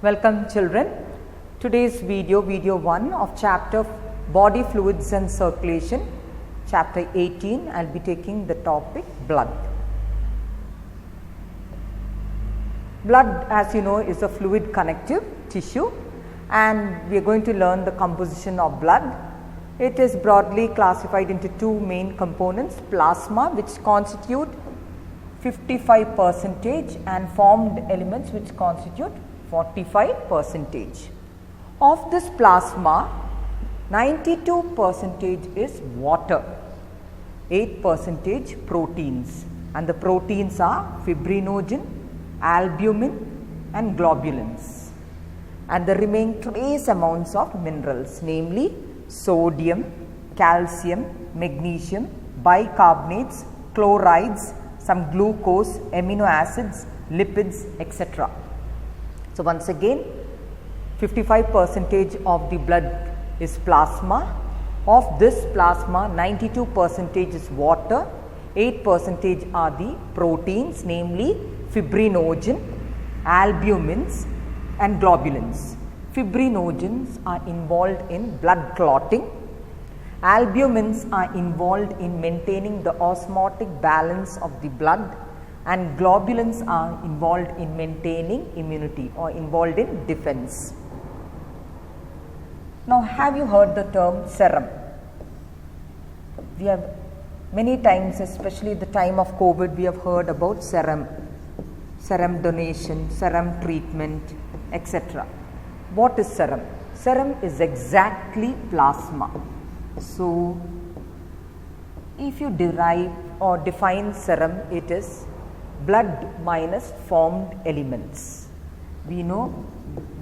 Welcome children. Today's video 1 of chapter Body Fluids and Circulation, chapter 18. I will be taking the topic blood. Blood, as you know, is a fluid connective tissue, and we are going to learn the composition of blood. It is broadly classified into two main components: plasma, which constitute 55%, and formed elements, which constitute 45%. Of this plasma, 92% is water, 8% proteins, and the proteins are fibrinogen, albumin and globulins, and the remaining trace amounts of minerals, namely sodium, calcium, magnesium, bicarbonates, chlorides, some glucose, amino acids, lipids, etc. So, once again, 55% of the blood is plasma. Of this plasma, 92% is water, 8% are the proteins, namely fibrinogen, albumins and globulins. Fibrinogens are involved in blood clotting. Albumins are involved in maintaining the osmotic balance of the blood, and globulins are involved in maintaining immunity or involved in defense. Now, have you heard the term serum? We have many times, especially at the time of COVID, we have heard about serum donation, serum treatment, etc. What is serum? Serum is exactly plasma. So, if you derive or define serum, it is blood minus formed elements. We know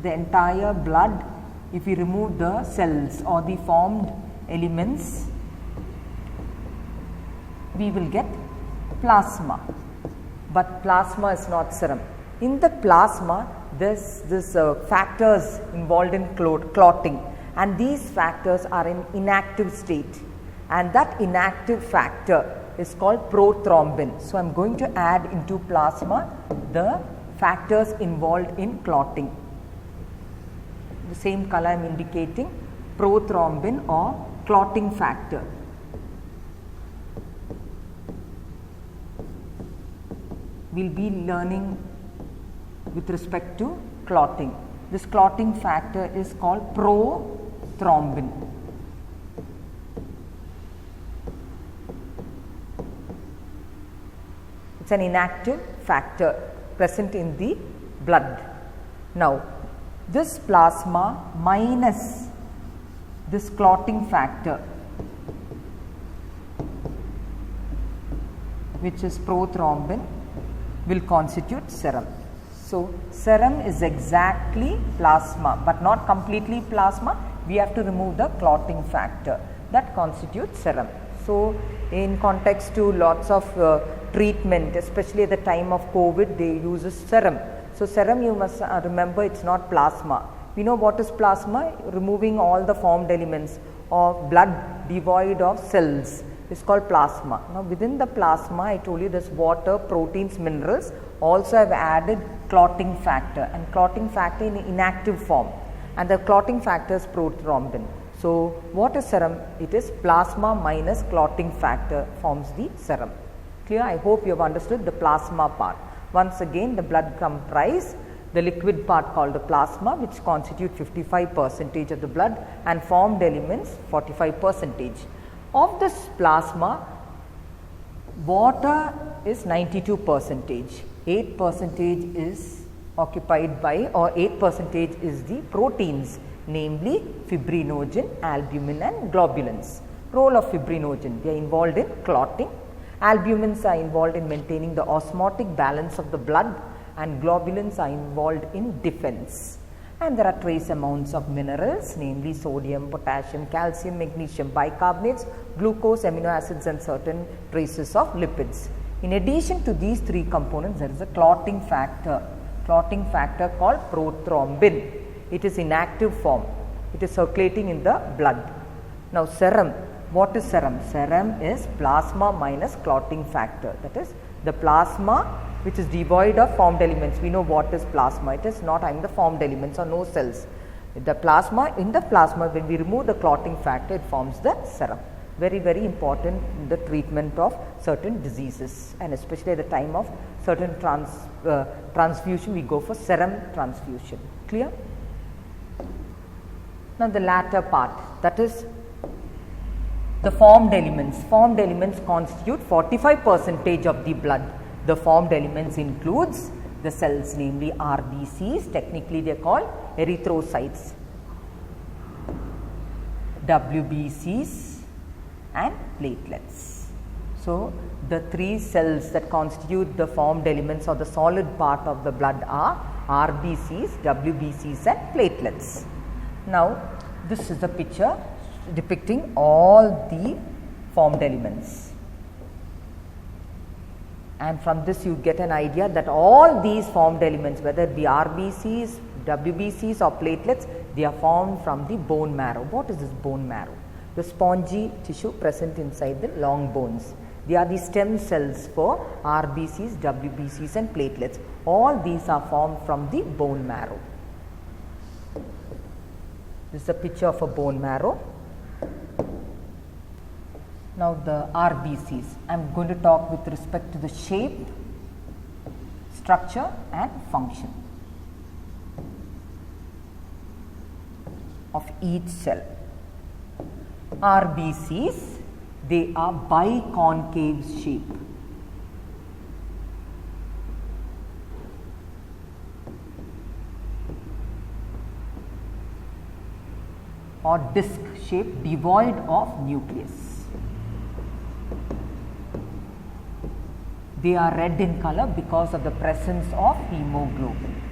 the entire blood, if we remove the cells or the formed elements, we will get plasma. But plasma is not serum. In the plasma, there's factors involved in clotting, and these factors are in inactive state, and that inactive factor is called prothrombin. So, I am going to add into plasma the factors involved in clotting. The same color I am indicating, prothrombin or clotting factor. We will be learning with respect to clotting. This clotting factor is called prothrombin. It is an inactive factor present in the blood. Now, this plasma minus this clotting factor, which is prothrombin, will constitute serum. So, serum is exactly plasma, but not completely plasma. We have to remove the clotting factor that constitutes serum. So, in context to lots of treatment, especially at the time of COVID, they use serum. So, serum, you must remember, it is not plasma. We know what is plasma: removing all the formed elements of blood devoid of cells is called plasma. Now, within the plasma, I told you there is water, proteins, minerals. Also, I have added clotting factor, and clotting factor in inactive form, and the clotting factor is prothrombin. So, what is serum? It is plasma minus clotting factor forms the serum. Clear? I hope you have understood the plasma part. Once again, the blood comprise the liquid part called the plasma, which constitute 55% of the blood, and formed elements 45%. Of this plasma, water is 92%, 8% is occupied by, or 8% is the proteins, namely fibrinogen, albumin and globulins. Role of fibrinogen: they are involved in clotting. Albumins are involved in maintaining the osmotic balance of the blood, and globulins are involved in defense. And there are trace amounts of minerals, namely sodium, potassium, calcium, magnesium, bicarbonates, glucose, amino acids and certain traces of lipids. In addition to these three components, there is a clotting factor called prothrombin. It is inactive form. It is circulating in the blood. Now, serum. What is serum? Serum is plasma minus clotting factor. That is, the plasma which is devoid of formed elements. We know what is plasma. It is not having the formed elements or no cells. The plasma, in the plasma, when we remove the clotting factor, it forms the serum. Very, very important in the treatment of certain diseases, and especially at the time of certain transfusion, we go for serum transfusion. Clear? Now, the latter part, that is the formed elements. Formed elements constitute 45% of the blood. The formed elements includes the cells, namely RBCs, technically they are called erythrocytes, WBCs and platelets. So, the three cells that constitute the formed elements or the solid part of the blood are RBCs, WBCs and platelets. Now, this is the picture depicting all the formed elements, and from this you get an idea that all these formed elements, whether it be RBCs, WBCs or platelets, they are formed from the bone marrow. What is this bone marrow? The spongy tissue present inside the long bones. They are the stem cells for RBCs, WBCs and platelets. All these are formed from the bone marrow. This is a picture of a bone marrow. Now, the RBCs, I am going to talk with respect to the shape, structure and function of each cell. RBCs, they are biconcave shape. Or disc shape, devoid of nucleus. They are red in color because of the presence of hemoglobin.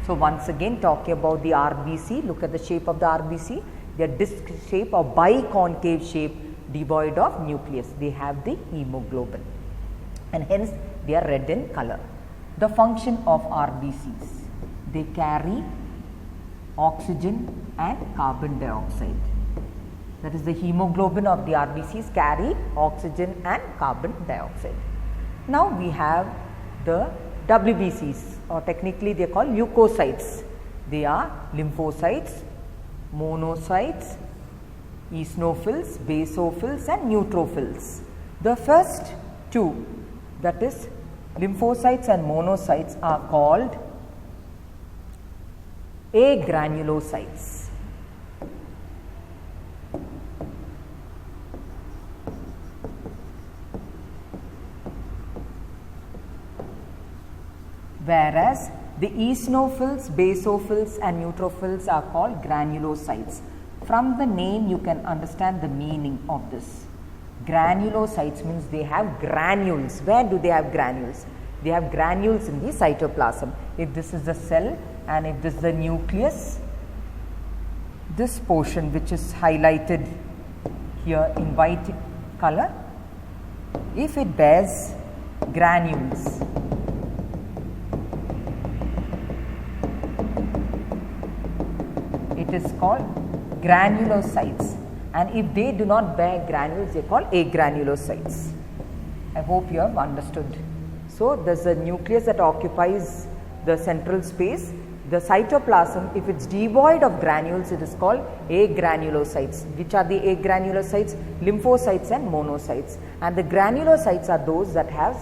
So, once again talking about the RBC, look at the shape of the RBC. They are disc shape or biconcave shape, devoid of nucleus. They have the hemoglobin and hence they are red in color. The function of RBCs, they carry oxygen and carbon dioxide. That is, the hemoglobin of the RBCs carry oxygen and carbon dioxide. Now, we have the WBCs, or technically they are called leukocytes. They are lymphocytes, monocytes, eosinophils, basophils and neutrophils. The first two, that is lymphocytes and monocytes, are called agranulocytes. Whereas the eosinophils, basophils and neutrophils are called granulocytes. From the name you can understand the meaning of this. Granulocytes means they have granules. Where do they have granules? They have granules in the cytoplasm. If this is the cell and if this is the nucleus, this portion which is highlighted here in white color, if it bears granules, it is called granulocytes, and if they do not bear granules, they are called agranulocytes. I hope you have understood. So, there is a nucleus that occupies the central space. The cytoplasm, if it is devoid of granules, it is called agranulocytes. Which are the agranulocytes? Lymphocytes and monocytes. And the granulocytes are those that have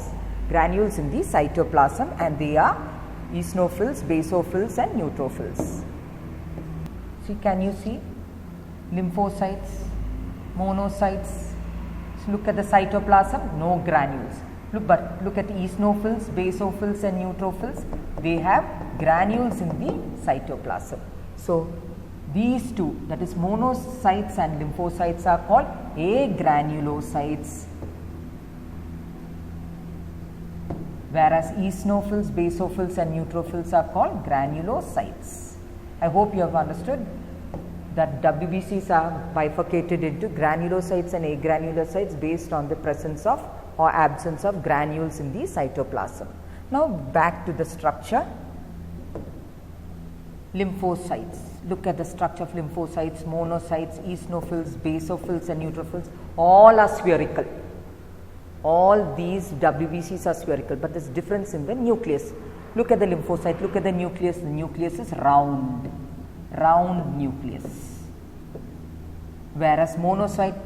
granules in the cytoplasm, and they are eosinophils, basophils and neutrophils. See, can you see lymphocytes, monocytes? So, look at the cytoplasm, no granules. But look at eosinophils, basophils and neutrophils, they have granules in the cytoplasm. So, these two, that is monocytes and lymphocytes, are called agranulocytes, whereas eosinophils, basophils and neutrophils are called granulocytes. I hope you have understood that WBCs are bifurcated into granulocytes and agranulocytes based on the presence of or absence of granules in the cytoplasm. Now, back to the structure. Lymphocytes. Look at the structure of lymphocytes, monocytes, eosinophils, basophils and neutrophils. All are spherical. All these WBCs are spherical, but there is difference in the nucleus. Look at the lymphocyte, look at the nucleus is round nucleus. Whereas monocyte,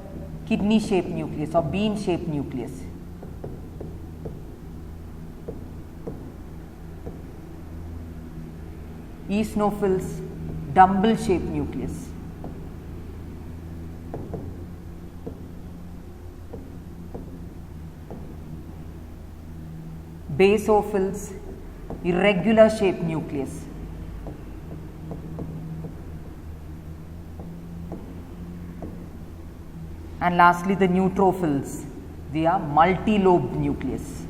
kidney shaped nucleus or bean shaped nucleus. Eosinophils, dumbbell shaped nucleus. Basophils, irregular shaped nucleus. And lastly, the neutrophils, they are multi-lobed nucleus.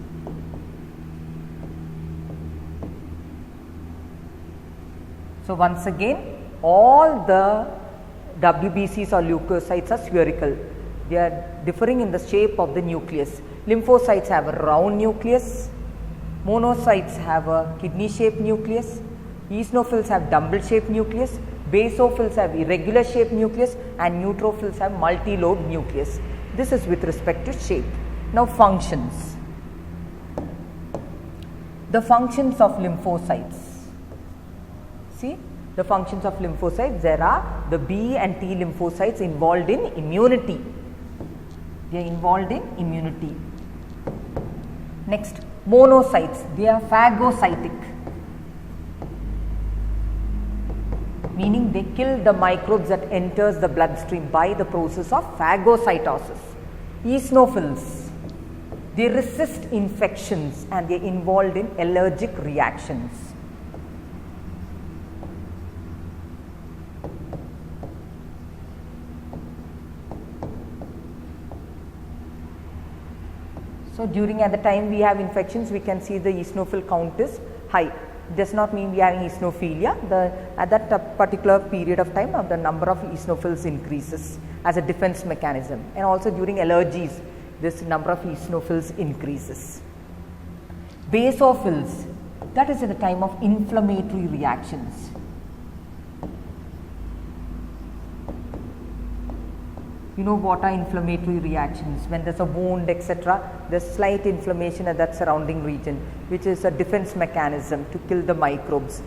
So once again, all the WBCs or leukocytes are spherical. They are differing in the shape of the nucleus. Lymphocytes have a round nucleus. Monocytes have a kidney shaped nucleus. Eosinophils have dumbbell shaped nucleus. Basophils have irregular shaped nucleus, and neutrophils have multi-lobed nucleus. This is with respect to shape. Now functions. The functions of lymphocytes. See, the functions of lymphocytes, there are the B and T lymphocytes involved in immunity. They are involved in immunity. Next, monocytes, they are phagocytic, meaning they kill the microbes that enters the bloodstream by the process of phagocytosis. Eosinophils, they resist infections and they are involved in allergic reactions. So during at the time we have infections, we can see the eosinophil count is high. Does not mean we are having eosinophilia. At that particular period of time, the number of eosinophils increases as a defense mechanism, and also during allergies, this number of eosinophils increases. Basophils, that is at the time of inflammatory reactions. You know what are inflammatory reactions? When there is a wound, etc., there is slight inflammation at that surrounding region, which is a defense mechanism to kill the microbes.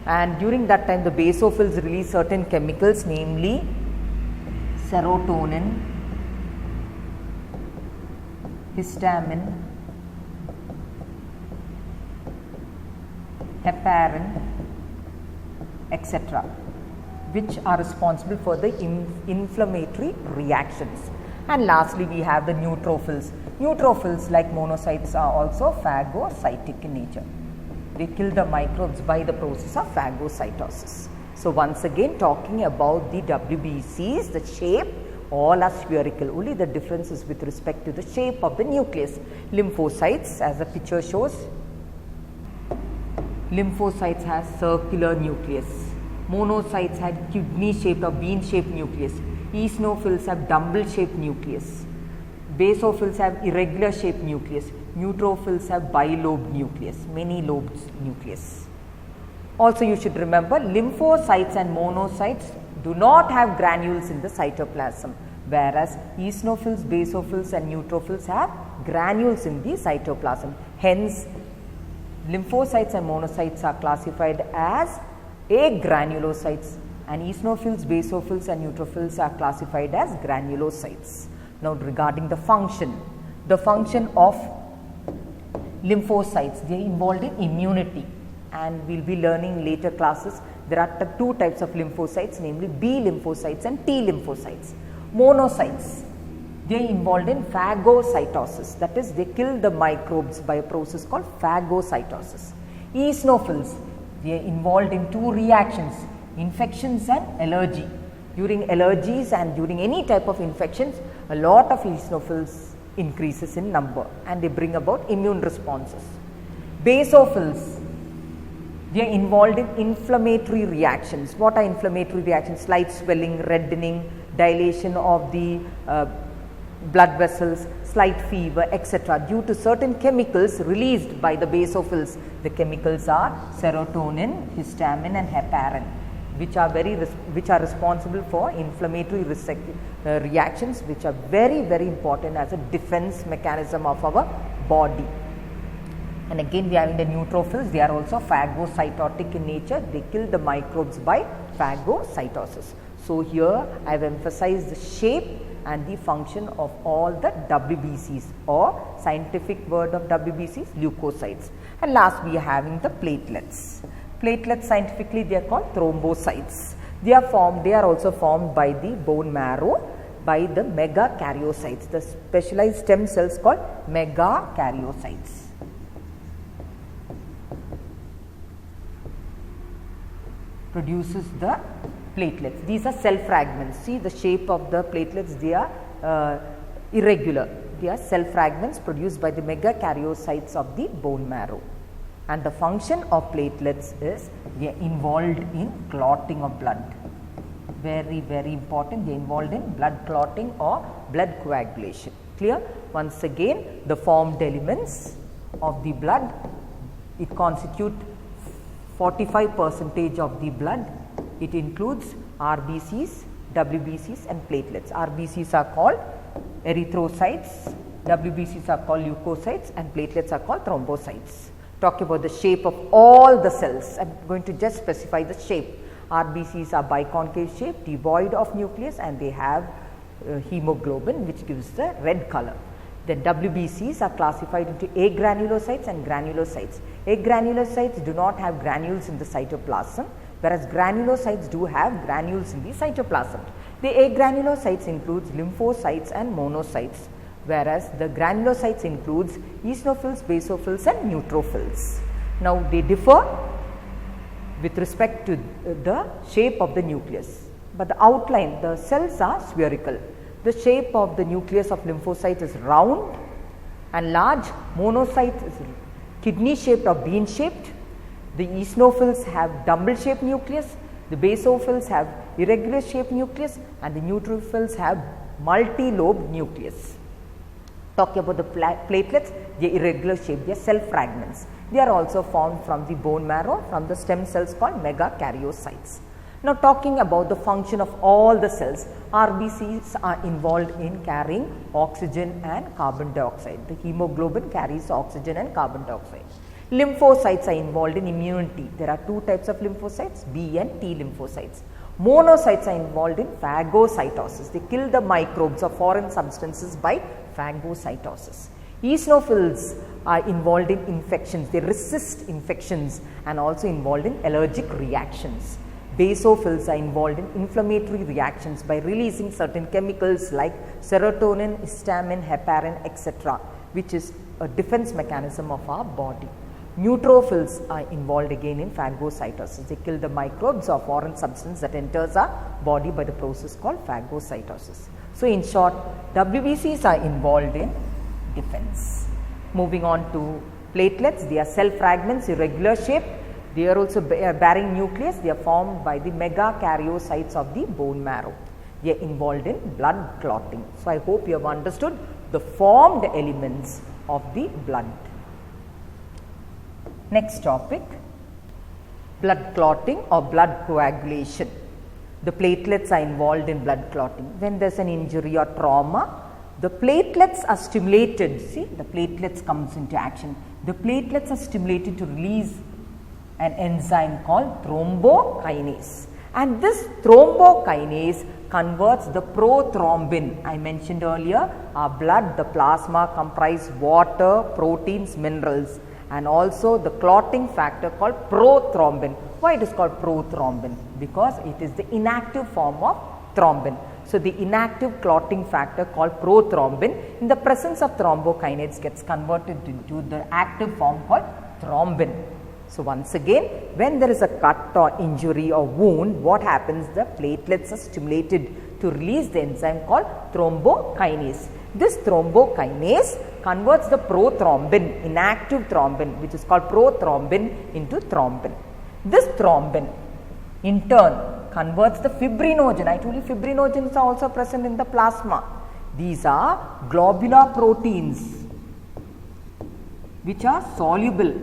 And during that time, the basophils release certain chemicals, namely serotonin, histamine, heparin, etc., which are responsible for the inflammatory reactions. And lastly, we have the neutrophils. Neutrophils, like monocytes, are also phagocytic in nature. They kill the microbes by the process of phagocytosis. So once again, talking about the WBCs, the shape, all are spherical. Only the difference is with respect to the shape of the nucleus. Lymphocytes, as the picture shows, lymphocytes has circular nucleus. Monocytes had kidney shaped or bean shaped nucleus. Eosinophils have dumbbell shaped nucleus. Basophils have irregular shaped nucleus. Neutrophils have bilobed nucleus, many lobed nucleus. Also you should remember, lymphocytes and monocytes do not have granules in the cytoplasm, whereas eosinophils, basophils and neutrophils have granules in the cytoplasm. Hence, lymphocytes and monocytes are classified as agranulocytes, and eosinophils, basophils and neutrophils are classified as granulocytes. Now regarding the function of lymphocytes, they are involved in immunity, and we will be learning in later classes. There are two types of lymphocytes, namely B lymphocytes and T lymphocytes. Monocytes, they are involved in phagocytosis, that is, they kill the microbes by a process called phagocytosis. Eosinophils, they are involved in two reactions, infections and allergy. During allergies and during any type of infections, a lot of eosinophils increases in number and they bring about immune responses. Basophils, they are involved in inflammatory reactions. What are inflammatory reactions? Slight swelling, reddening, dilation of the blood vessels, slight fever, etc. due to certain chemicals released by the basophils. The chemicals are serotonin, histamine and heparin. which are responsible for inflammatory reactions, which are very important as a defense mechanism of our body. And again we are having the neutrophils. They are also phagocytotic in nature. They kill the microbes by phagocytosis. So here I have emphasized the shape and the function of all the WBCs, or scientific word of WBCs, leukocytes. And last we are having the platelets. Platelets, scientifically they are called thrombocytes. They are also formed by the bone marrow by the megakaryocytes, the specialized stem cells called megakaryocytes. Produces the platelets. These are cell fragments. See the shape of the platelets, they are irregular. They are cell fragments produced by the megakaryocytes of the bone marrow. And the function of platelets is they are involved in clotting of blood. Very important. They are involved in blood clotting or blood coagulation. Clear? Once again, the formed elements of the blood, it constitute 45% of the blood. It includes RBCs, WBCs and platelets. RBCs are called erythrocytes, WBCs are called leukocytes and platelets are called thrombocytes. Talk about the shape of all the cells. I am going to just specify the shape. RBCs are biconcave shape, devoid of nucleus, and they have hemoglobin, which gives the red color. The WBCs are classified into agranulocytes and granulocytes. Agranulocytes do not have granules in the cytoplasm, whereas granulocytes do have granules in the cytoplasm. The agranulocytes includes lymphocytes and monocytes, whereas the granulocytes includes eosinophils, basophils and neutrophils. Now they differ with respect to the shape of the nucleus, but the outline, the cells are spherical. The shape of the nucleus of lymphocyte is round and large. Monocyte is kidney shaped or bean shaped. The eosinophils have dumbbell shaped nucleus. The basophils have irregular shaped nucleus, and the neutrophils have multi-lobed nucleus. Talking about the platelets, they are irregular shaped, they are cell fragments. They are also formed from the bone marrow, from the stem cells called megakaryocytes. Now talking about the function of all the cells, RBCs are involved in carrying oxygen and carbon dioxide. The hemoglobin carries oxygen and carbon dioxide. Lymphocytes are involved in immunity. There are two types of lymphocytes, B and T lymphocytes. Monocytes are involved in phagocytosis. They kill the microbes or foreign substances by phagocytosis. Eosinophils are involved in infections. They resist infections and also involved in allergic reactions. Basophils are involved in inflammatory reactions by releasing certain chemicals like serotonin, histamine, heparin, etc., which is a defense mechanism of our body. Neutrophils are involved again in phagocytosis. They kill the microbes or foreign substance that enters our body by the process called phagocytosis. So in short, WBCs are involved in defense. Moving on to platelets, they are cell fragments, irregular shape. They are also bearing nucleus. They are formed by the megakaryocytes of the bone marrow. They are involved in blood clotting. So I hope you have understood the formed elements of the blood. Next topic, blood clotting or blood coagulation. The platelets are involved in blood clotting. When there is an injury or trauma, the platelets are stimulated. See, the platelets comes into action. The platelets are stimulated to release an enzyme called thrombokinase, and this thrombokinase converts the prothrombin. I mentioned earlier, our blood, the plasma comprise water, proteins, minerals, and also the clotting factor called prothrombin. Why it is called prothrombin? Because it is the inactive form of thrombin. So the inactive clotting factor called prothrombin, in the presence of thrombokinase, gets converted into the active form called thrombin. So once again, when there is a cut or injury or wound, what happens? The platelets are stimulated to release the enzyme called thrombokinase. This thrombokinase converts the prothrombin, inactive thrombin, which is called prothrombin, into thrombin. This thrombin in turn converts the fibrinogen. I told you fibrinogens are also present in the plasma. These are globular proteins which are soluble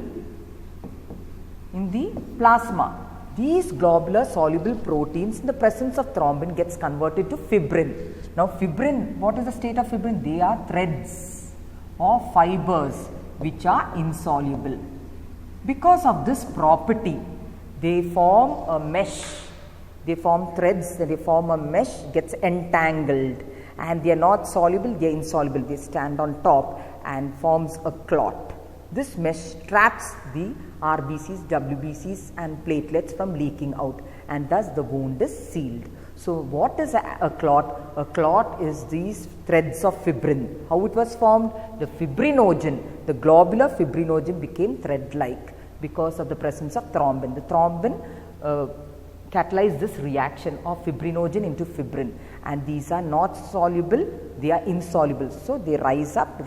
in the plasma. these globular soluble proteins in the presence of thrombin gets converted to fibrin. Now fibrin, what is the state of fibrin? They are threads or fibers which are insoluble. Because of this property, they form a mesh, they form threads, they form a mesh, gets entangled, and they are not soluble, they are insoluble, they stand on top and forms a clot. This mesh traps the RBCs, WBCs and platelets from leaking out, and thus the wound is sealed. So what is a clot? A clot is these threads of fibrin. How it was formed? The fibrinogen, the globular fibrinogen became thread-like because of the presence of thrombin. The thrombin catalyze this reaction of fibrinogen into fibrin, and these are not soluble, they are insoluble. So they raise up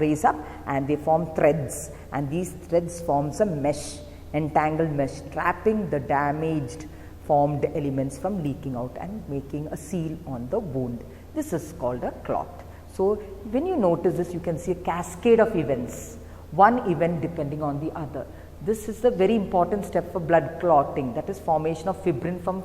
and they form threads, and these threads forms a mesh, entangled mesh, trapping the damaged formed elements from leaking out and making a seal on the wound. This is called a clot. So when you notice this, you can see a cascade of events, one event depending on the other. This is a very important step for blood clotting, that is formation of fibrin from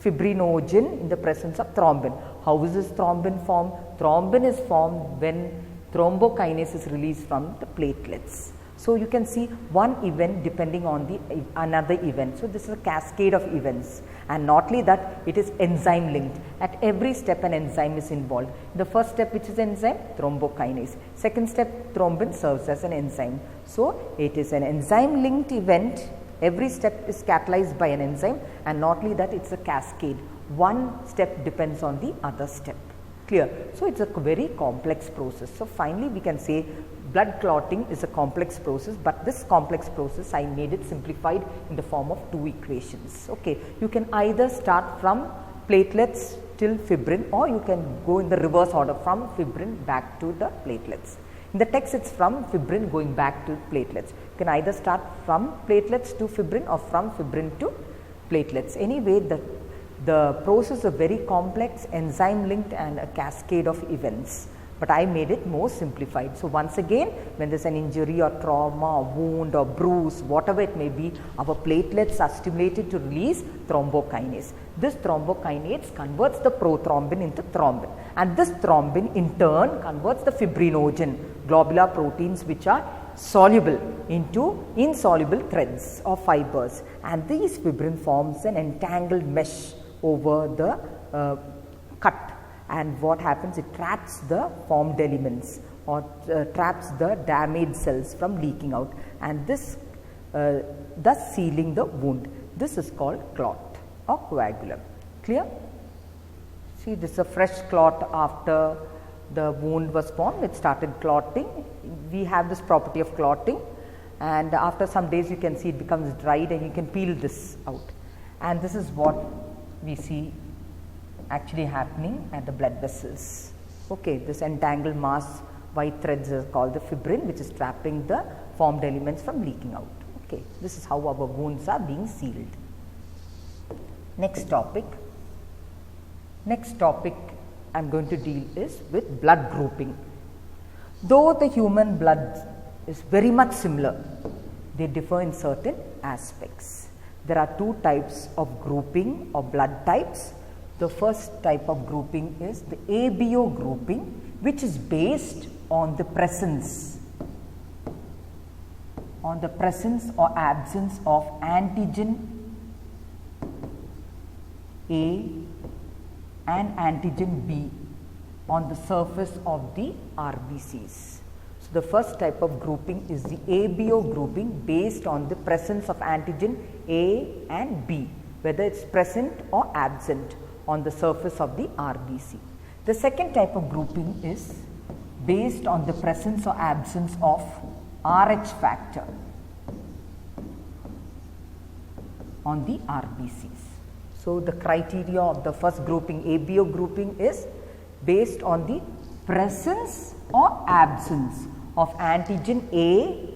fibrinogen in the presence of thrombin. How is this thrombin formed? Thrombin is formed when thrombokinase is released from the platelets. So you can see one event depending on the another event. So this is a cascade of events, and not only that, it is enzyme linked. At every step an enzyme is involved. The first step, which is enzyme, thrombokinase. Second step, thrombin serves as an enzyme. So it is an enzyme linked event. Every step is catalyzed by an enzyme, and not only that, it's a cascade. One step depends on the other step. Clear? So it's a very complex process. So finally we can say blood clotting is a complex process, but this complex process I made it simplified in the form of two equations. Okay, you can either start from platelets till fibrin, or you can go in the reverse order from fibrin back to the platelets. In the text it's from fibrin going back to platelets. You can either start from platelets to fibrin or from fibrin to platelets. Anyway, the process is very complex, enzyme linked and a cascade of events, but I made it more simplified. So once again, when there is an injury or trauma or wound or bruise, whatever it may be, our platelets are stimulated to release thrombokinase. This thrombokinase converts the prothrombin into thrombin, and this thrombin in turn converts the fibrinogen, globular proteins which are soluble, into insoluble threads or fibers, and these fibrin forms an entangled mesh over the cut, and what happens, it traps the formed elements or traps the damaged cells from leaking out, and this thus sealing the wound. This is called clot or coagulum. Clear? See, this is a fresh clot after the wound was formed, it started clotting. We have this property of clotting, and after some days you can see it becomes dried and you can peel this out, and this is what we see actually happening at the blood vessels. Okay, this entangled mass white threads are called the fibrin, which is trapping the formed elements from leaking out. Okay, this is how our wounds are being sealed. Next topic I am going to deal is with blood grouping. Though the human blood is very much similar, they differ in certain aspects. There are two types of grouping of blood types. The first type of grouping is the ABO grouping, which is based on the presence or absence of antigen A and antigen B on the surface of the RBCs. So the first type of grouping is the ABO grouping, based on the presence of antigen A and B, whether it's present or absent on the surface of the RBC. The second type of grouping is based on the presence or absence of RH factor on the RBCs. So the criteria of the first grouping, ABO grouping, is based on the presence or absence of antigen A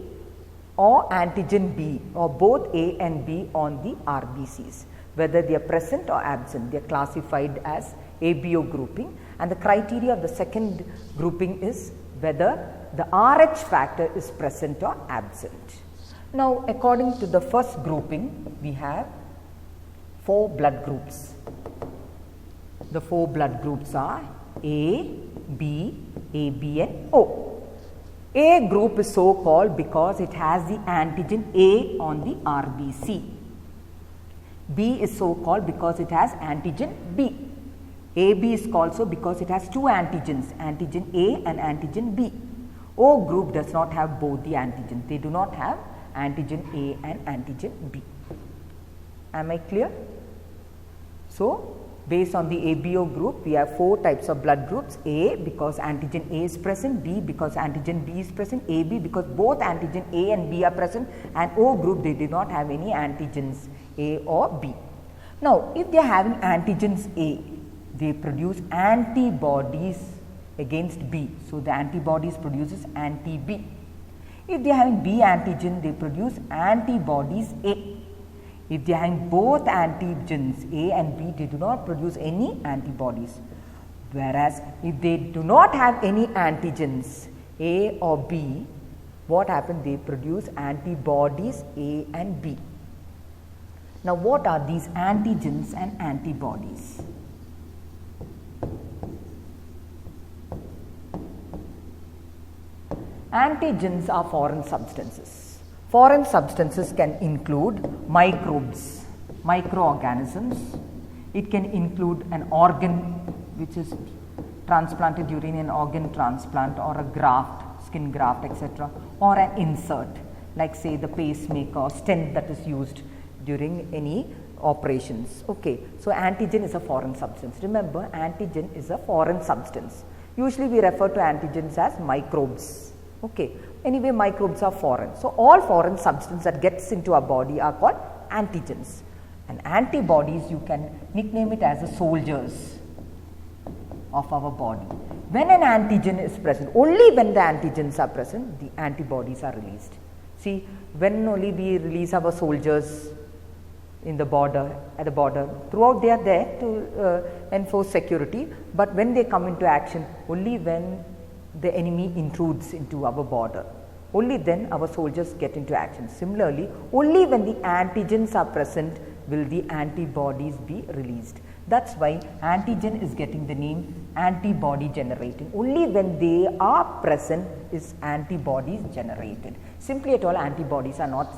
or antigen B, or both A and B on the RBCs. Whether they are present or absent, they are classified as ABO grouping. And the criteria of the second grouping is whether the RH factor is present or absent. Now, according to the first grouping, we have 4 blood groups. The 4 blood groups are A, B, AB and O. A group is so called because it has the antigen A on the RBC. B is so called because it has antigen B. AB is called so because it has 2 antigens, antigen A and antigen B. O group does not have both the antigens. They do not have antigen A and antigen B. Am I clear? So, based on the ABO group, we have 4 types of blood groups. A because antigen A is present, B because antigen B is present, AB because both antigen A and B are present, and O group they do not have any antigens A or B. Now, if they are having antigens A, they produce antibodies against B. So, the antibodies produces anti-B. If they are having B antigen, they produce antibodies A. If they are having both antigens A and B, they do not produce any antibodies. Whereas, if they do not have any antigens A or B, what happens? They produce antibodies A and B. Now, what are these antigens and antibodies? Antigens are foreign substances. Foreign substances can include microbes, microorganisms. It can include an organ which is transplanted during an organ transplant, or a graft, skin graft, etc., or an insert, like say the pacemaker, stent that is used during any operations. Okay, so antigen is a foreign substance. Remember, antigen is a foreign substance. Usually we refer to antigens as microbes. Okay, anyway, microbes are foreign. So, all foreign substance that gets into our body are called antigens. And antibodies, you can nickname it as the soldiers of our body. When an antigen is present, only when the antigens are present, the antibodies are released. See, when only we release our soldiers in the border, at the border, throughout they are there to enforce security, but when they come into action, only when the enemy intrudes into our border, only then our soldiers get into action. Similarly, only when the antigens are present will the antibodies be released. That's why antigen is getting the name antibody generating. Only when they are present is antibodies generated. Simply at all, antibodies are not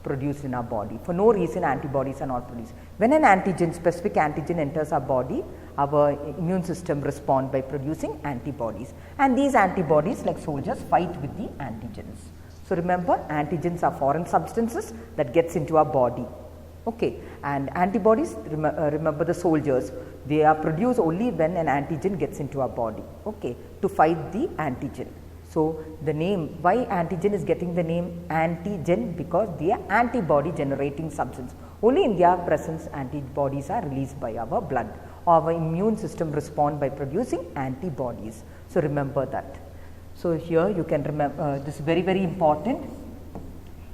produced in our body. For no reason antibodies are not produced. When an antigen, specific antigen enters our body, our immune system responds by producing antibodies, and these antibodies, like soldiers, fight with the antigens. So, remember, antigens are foreign substances that gets into our body. Okay, and antibodies, remember the soldiers, they are produced only when an antigen gets into our body, okay, to fight the antigen. So, the name, why antigen is getting the name antigen? Because they are antibody generating substance. Only in their presence antibodies are released by our blood. Our immune system respond by producing antibodies. So, remember that. So, here you can remember, this is very, very important.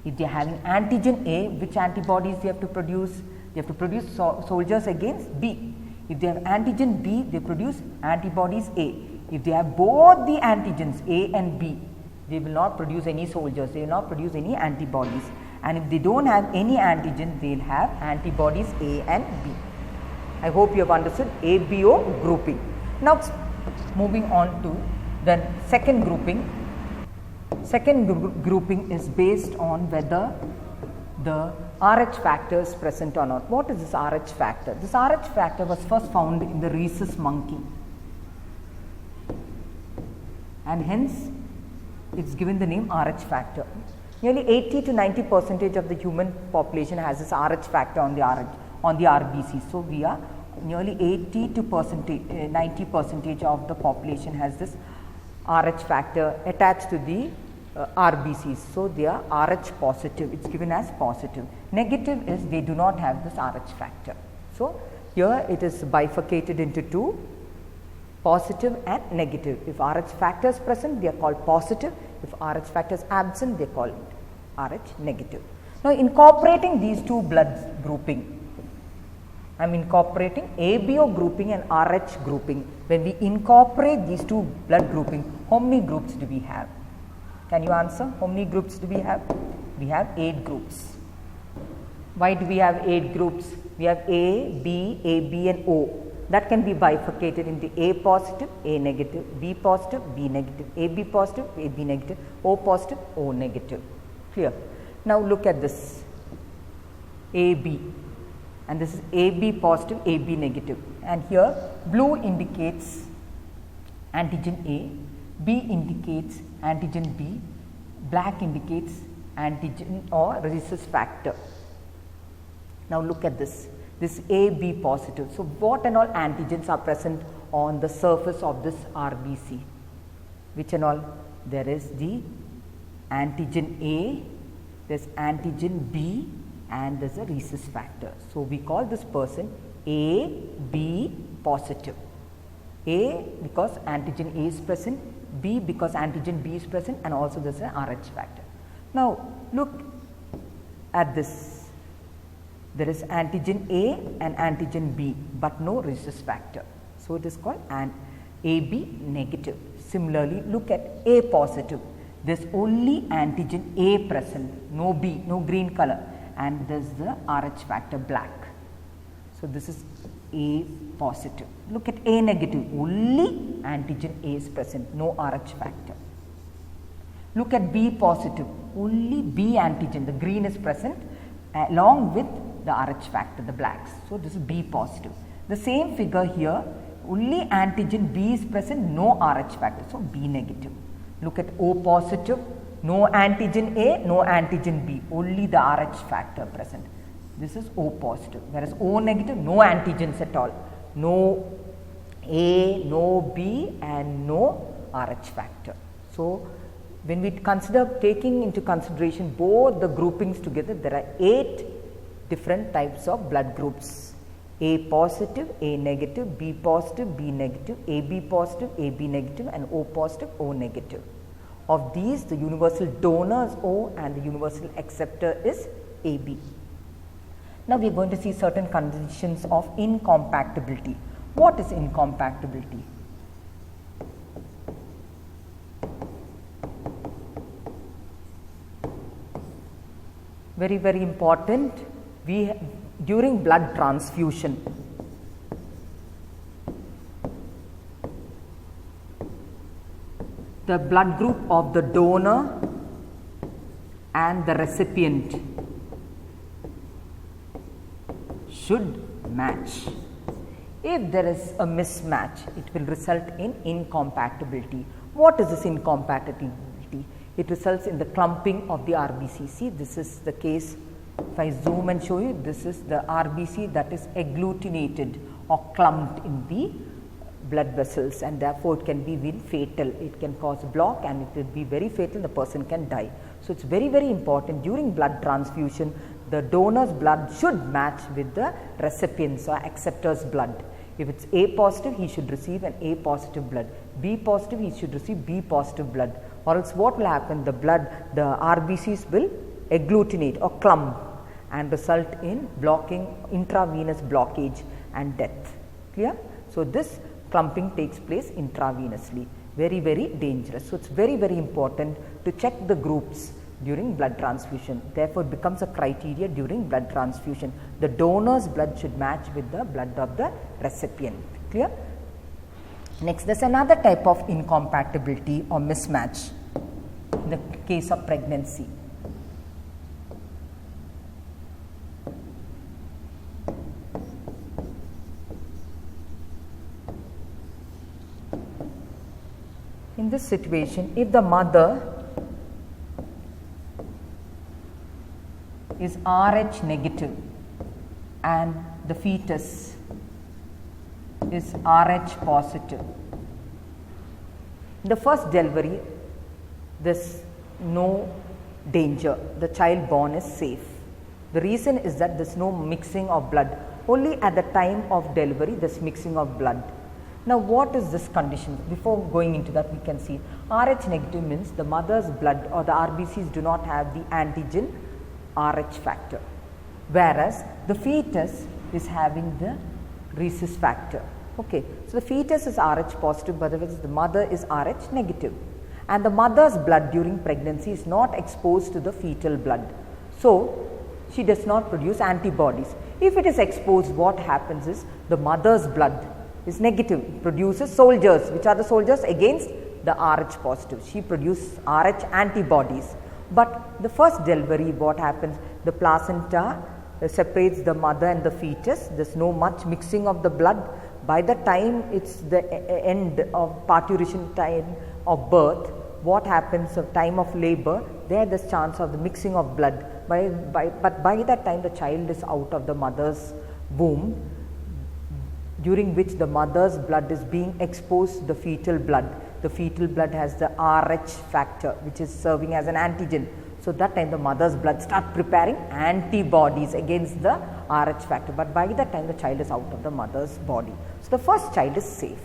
If they are having antigen A, which antibodies they have to produce? They have to produce soldiers against B. If they have antigen B, they produce antibodies A. If they have both the antigens A and B, they will not produce any soldiers, they will not produce any antibodies. And if they don't have any antigen, they will have antibodies A and B. I hope you have understood ABO grouping. Now, moving on to the second grouping. Second grouping is based on whether the RH factor is present or not. What is this RH factor? This RH factor was first found in the rhesus monkey, and hence it is given the name RH factor. Nearly 80 to 90% of the human population has this RH factor on the RBC. So, we are nearly 80 to 90% of the population has this RH factor attached to the RBCs. So, they are RH positive, it is given as positive. Negative is they do not have this RH factor. So, here it is bifurcated into two, positive and negative. If RH factor is present, they are called positive. If RH factor is absent, they call it RH negative. Now, incorporating these two blood grouping, I am incorporating ABO grouping and RH grouping. When we incorporate these two blood grouping, how many groups do we have? Can you answer? How many groups do we have? We have 8 groups. Why do we have 8 groups? We have A, B, AB and O. That can be bifurcated into A positive, A negative, B positive, B negative, AB positive, AB negative, O positive, O negative. Clear? Now look at this AB, and this is AB positive, AB negative, and here blue indicates antigen A, B indicates antigen B, black indicates antigen or rhesus factor. Now look at this AB positive. So what and all antigens are present on the surface of this RBC? Which and all? There is the antigen A, there is antigen B, and there is a rhesus factor. So we call this person AB positive. A because antigen A is present, B because antigen B is present, and also there is an Rh factor. Now look at this. There is antigen A and antigen B, but no rhesus factor. So it is called an AB negative. Similarly, look at A positive. There is only antigen A present, no B, no green color, and there is the Rh factor black. So this is A positive. Look at A negative, only antigen A is present, no Rh factor. Look at B positive, only B antigen, the green is present along with the Rh factor, the blacks. So this is B positive. The same figure here, only antigen B is present, no Rh factor, so B negative. Look at O positive, no antigen A, no antigen B, only the Rh factor present. This is O positive, whereas O negative, no antigens at all, no A, no B and no Rh factor. So when we consider taking into consideration both the groupings together, there are 8 different types of blood groups: A positive, A negative, B positive, B negative, AB positive, AB negative, and O positive, O negative. Of these, the universal donor is O and the universal acceptor is AB. Now we are going to see certain conditions of incompatibility. What is incompatibility? Very, very important. During blood transfusion, the blood group of the donor and the recipient should match. If there is a mismatch, it will result in incompatibility. What is this incompatibility? It results in the clumping of the RBC. See, this is the case. If I zoom and show you, this is the RBC that is agglutinated or clumped in the blood vessels, and therefore it can be fatal. It can cause block and it will be very fatal, the person can die. So it's very, very important during blood transfusion, the donor's blood should match with the recipient's or acceptor's blood. If it's A positive, he should receive an A positive blood. B positive, he should receive B positive blood. Or else what will happen? The RBCs will agglutinate or clump and result in blocking, intravenous blockage and death. Clear? So this clumping takes place intravenously. Very, very dangerous. So it's very, very important to check the groups during blood transfusion. Therefore, it becomes a criteria during blood transfusion. The donor's blood should match with the blood of the recipient. Clear? Next, there is another type of incompatibility or mismatch in the case of pregnancy. In this situation, if the mother is Rh negative and the fetus is Rh positive, in the first delivery there is no danger, the child born is safe. The reason is that there is no mixing of blood, only at the time of delivery there is mixing of blood. Now what is this condition? Before going into that, we can see Rh negative means the mother's blood or the RBCs do not have the antigen Rh factor, whereas the fetus is having the rhesus factor. Okay, so the fetus is Rh positive, but the mother is Rh negative, and the mother's blood during pregnancy is not exposed to the fetal blood, so she does not produce antibodies. If it is exposed, what happens is the mother's blood is negative, produces soldiers. Which are the soldiers? Against the Rh positive. She produces Rh antibodies. But the first delivery, what happens? The placenta separates the mother and the fetus. There is no much mixing of the blood. By the time it is the end of parturition time of birth, what happens of time of labor, there is chance of the mixing of blood. But by that time the child is out of the mother's womb, during which the mother's blood is being exposed to the fetal blood. The fetal blood has the Rh factor, which is serving as an antigen. So that time the mother's blood starts preparing antibodies against the Rh factor. But by that time the child is out of the mother's body. So the first child is safe.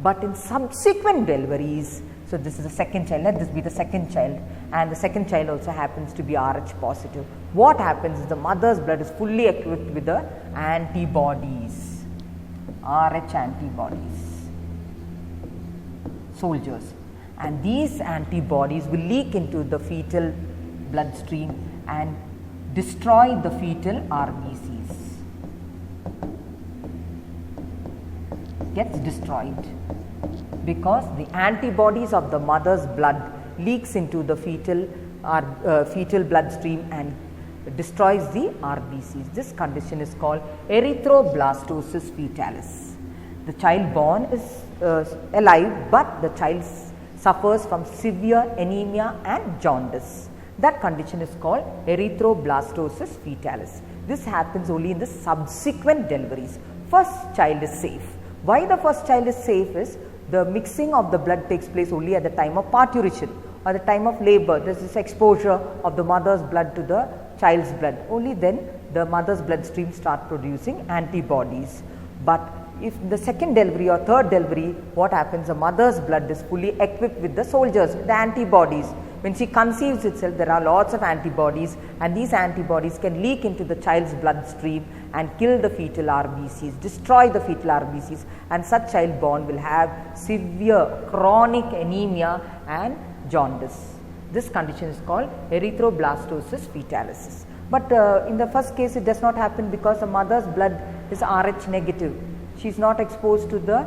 But in subsequent deliveries, so this is the second child, let this be the second child, and the second child also happens to be Rh positive. What happens is the mother's blood is fully equipped with the antibodies, Rh antibodies, soldiers, and these antibodies will leak into the fetal bloodstream and destroy the fetal RBCs. Gets destroyed because the antibodies of the mother's blood leaks into the fetal bloodstream and destroys the RBCs. This condition is called erythroblastosis fetalis. The child born is alive, but the child suffers from severe anemia and jaundice. That condition is called erythroblastosis fetalis. This happens only in the subsequent deliveries. First child is safe. Why the first child is safe is the mixing of the blood takes place only at the time of parturition or the time of labor. There is this exposure of the mother's blood to the child's blood. Only then the mother's bloodstream start producing antibodies. But if in the second delivery or third delivery, what happens? The mother's blood is fully equipped with the soldiers, with the antibodies. When she conceives itself, there are lots of antibodies, and these antibodies can leak into the child's bloodstream and kill the fetal RBCs, destroy the fetal RBCs, and such child born will have severe chronic anemia and jaundice. This condition is called erythroblastosis fetalis. But in the first case, it does not happen because the mother's blood is Rh negative. She is not exposed to the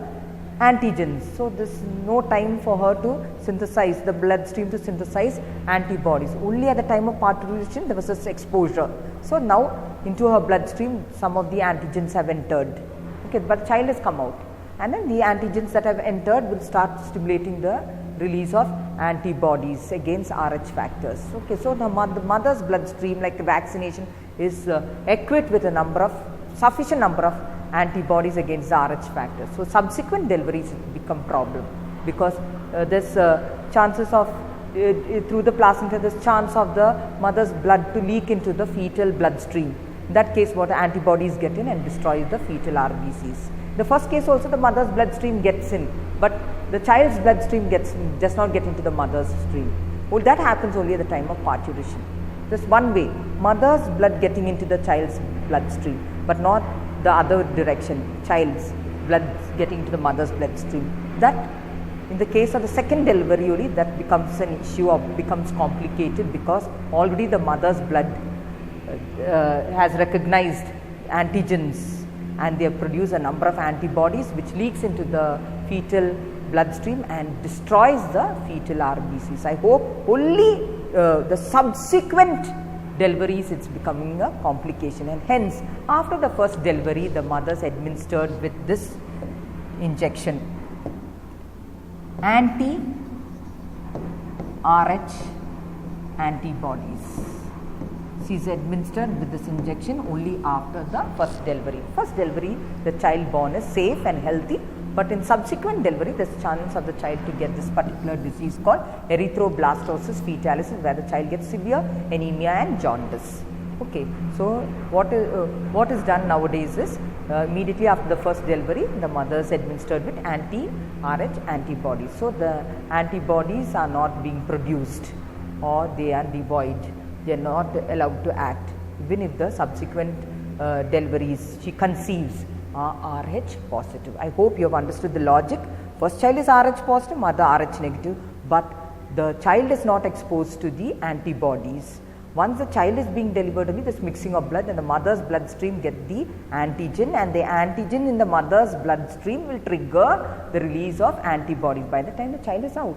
antigens. So, there is no time for her to synthesize, the bloodstream to synthesize antibodies. Only at the time of parturition there was this exposure. So, now into her bloodstream some of the antigens have entered. Okay, but the child has come out, and then the antigens that have entered will start stimulating the release of antibodies against Rh factors. Okay, so the mother's bloodstream, like the vaccination, is equipped with sufficient number of antibodies against the Rh factors. So, subsequent deliveries become problem because there is chances of through the placenta, there is chance of the mother's blood to leak into the fetal bloodstream. In that case, what antibodies get in and destroys the fetal RBCs. The first case also the mother's bloodstream gets in, but the child's bloodstream does not get into the mother's stream. Well, that happens only at the time of parturition. There is one way, mother's blood getting into the child's bloodstream, but not the other direction, child's blood getting into the mother's bloodstream. That in the case of the second delivery only, that becomes an issue or becomes complicated because already the mother's blood has recognized antigens and they have produced a number of antibodies which leaks into the fetal bloodstream and destroys the fetal RBCs. I hope only the subsequent deliveries it's becoming a complication, and hence after the first delivery the mother is administered with this injection, anti-Rh antibodies. She is administered with this injection only after the first delivery. First delivery the child born is safe and healthy, but in subsequent delivery there is chance of the child to get this particular disease called erythroblastosis fetalis, where the child gets severe anemia and jaundice. Okay, so what is done nowadays is immediately after the first delivery the mother is administered with anti-Rh antibodies. So the antibodies are not being produced or they are devoid, they are not allowed to act even if the subsequent deliveries she conceives are Rh positive. I hope you have understood the logic. First child is Rh positive, mother Rh negative, but the child is not exposed to the antibodies Once the child is being delivered, only this mixing of blood and the mother's bloodstream get the antigen, and the antigen in the mother's bloodstream will trigger the release of antibodies by the time the child is out.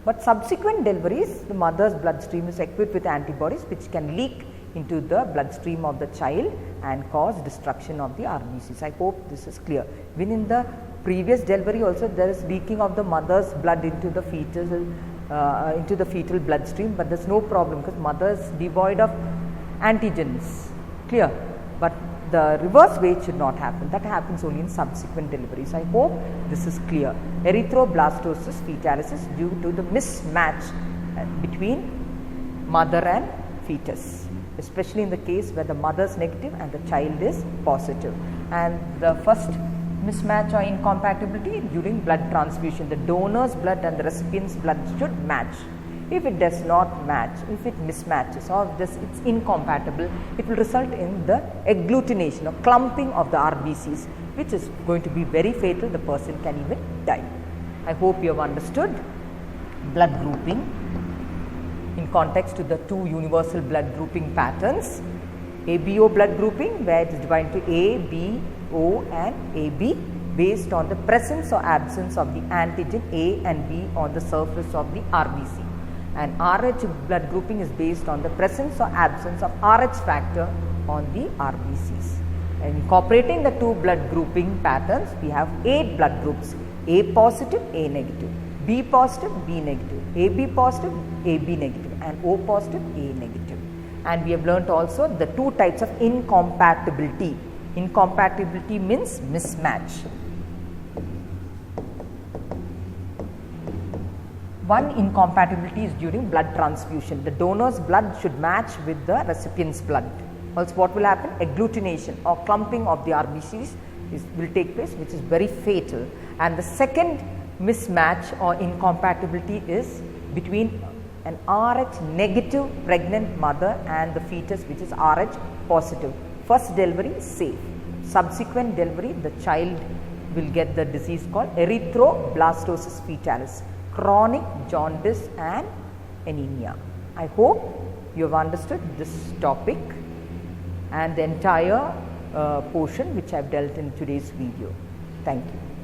But subsequent deliveries, the mother's bloodstream is equipped with antibodies which can leak into the bloodstream of the child and cause destruction of the RBCs. I hope this is clear. Even in the previous delivery also, there is leaking of the mother's blood into the fetal bloodstream, but there is no problem because mother is devoid of antigens. Clear? But the reverse way should not happen. That happens only in subsequent deliveries. I hope this is clear. Erythroblastosis fetalis is due to the mismatch between mother and fetus, especially in the case where the mother is negative and the child is positive. And the first mismatch or incompatibility during blood transfusion, the donor's blood and the recipient's blood should match. If it does not match, if it mismatches or it's incompatible, it will result in the agglutination or clumping of the RBCs, which is going to be very fatal. The person can even die. I hope you have understood blood grouping in context to the two universal blood grouping patterns. ABO blood grouping, where it is divided into A, B, O and AB based on the presence or absence of the antigen A and B on the surface of the RBC. And RH blood grouping is based on the presence or absence of RH factor on the RBCs. And incorporating the two blood grouping patterns, we have 8 blood groups: A positive, A negative, B positive, B negative, AB positive, AB negative and O positive, A negative. And we have learnt also the two types of incompatibility. Incompatibility means mismatch. One incompatibility is during blood transfusion. The donor's blood should match with the recipient's blood. Also, what will happen? Agglutination or clumping of the RBCs will take place, which is very fatal. And the second mismatch or incompatibility is between an RH negative pregnant mother and the fetus, which is RH positive. First delivery is safe. Subsequent delivery, the child will get the disease called erythroblastosis fetalis, chronic jaundice and anemia. I hope you have understood this topic and the entire portion which I have dealt in today's video. Thank you.